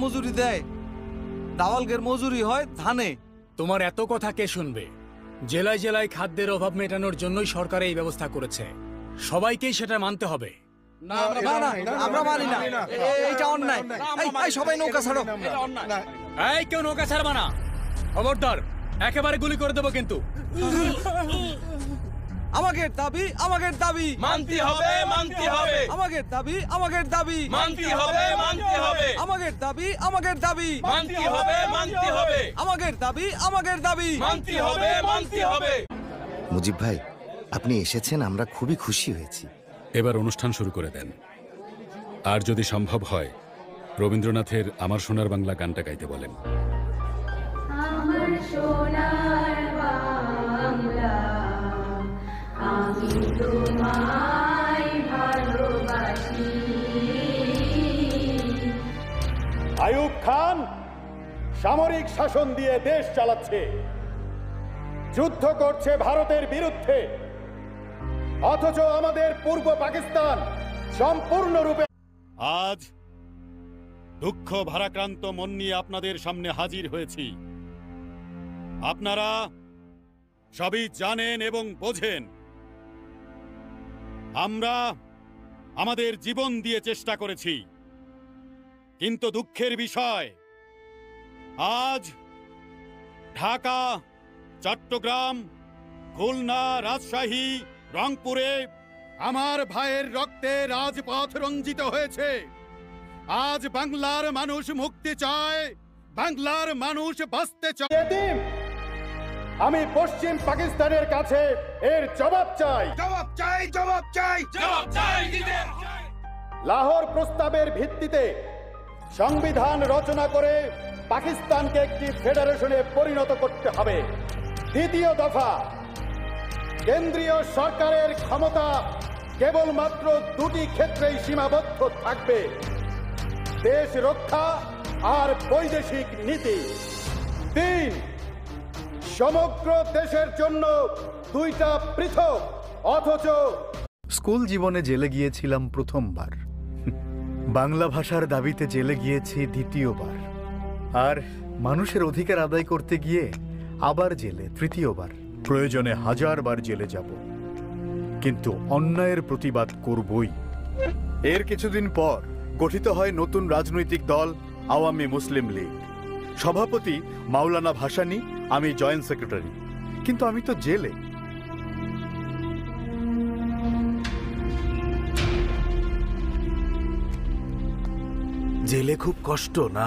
মজুরি দেয়, দাওয়ালগের মজুরি হয় ধানে। তোমার এত কথা কে শুনবে? জেলায় জেলায় খাদ্যের অভাব মেটানোর জন্যই সরকার এই ব্যবস্থা করেছে, সবাইকেই সেটা মানতে হবে। আমরা মানি না, এইটা অন্যায়। এই সবাই নৌকা ছাড়ো। এই কেউ নৌকা ছাড়বা না, খবরদার, একেবারে গুলি করে দেবো কিন্তু। আমাদের দাবি মানতে হবে, মানতে হবে, আমাদের দাবি মানতে হবে, মানতে হবে, আমাদের দাবি মানতে হবে, মানতে হবে, আমাদের দাবি মানতে হবে, মানতে হবে। মুজিব ভাই, আপনি এসেছেন, আমরা খুবই খুশি হয়েছি। এবার অনুষ্ঠান শুরু করে দেন। আর যদি সম্ভব হয় রবীন্দ্রনাথের আমার সোনার বাংলা গানটা গাইতে বলেন। আমার সোনার বাংলা, আমি তোমায় ভালোবাসি। আইয়ুব খান সামরিক শাসন দিয়ে দেশ চালাচ্ছে, যুদ্ধ করছে ভারতের বিরুদ্ধে, অথচ আমাদের পূর্ব পাকিস্তান সম্পূর্ণরূপে। আজ দুঃখ ভারাক্রান্ত মন নিয়ে আপনাদের সামনে হাজির হয়েছি। আপনারা সবই জানেন এবং বোঝেন, আমরা আমাদের জীবন দিয়ে চেষ্টা করেছি, কিন্তু দুঃখের বিষয় আজ ঢাকা, চট্টগ্রাম, খুলনা, রাজশাহী, রংপুরে আমার ভাইয়ের রক্তে রাজপথ রঞ্জিত হয়েছে। আজ বাংলার মানুষ মুক্তি চায়, বাংলার মানুষ বাঁচতে চায়। আমি পশ্চিম পাকিস্তানের কাছে এর জবাব চাই। লাহোর প্রস্তাবের ভিত্তিতে সংবিধান রচনা করে পাকিস্তানকে একটি ফেডারেশনে পরিণত করতে হবে। দ্বিতীয় দফা, কেন্দ্রীয় সরকারের ক্ষমতা কেবলমাত্র দুটি ক্ষেত্রেই সীমাবদ্ধ থাকবে: দেশ রক্ষা আর বৈদেশিক নীতি। 3, সমগ্র দেশের জন্য দুইটা পৃথক অথচ। স্কুল জীবনে জেলে গিয়েছিলাম প্রথমবার, বাংলা ভাষার দাবিতে জেলে গিয়েছি দ্বিতীয়বার, আর মানুষের অধিকার আদায় করতে গিয়ে আবার জেলে তৃতীয়বার। প্রয়োজনে 1000 বার জেলে যাব, কিন্তু অন্যায়ের প্রতিবাদ করবই। এর কিছুদিন পর গঠিত হয় নতুন রাজনৈতিক দল আওয়ামী মুসলিম লীগ। সভাপতি মাওলানা ভাসানী, আমি জয়েন্ট সেক্রেটারি, কিন্তু আমি তো জেলে। জেলে খুব কষ্ট না?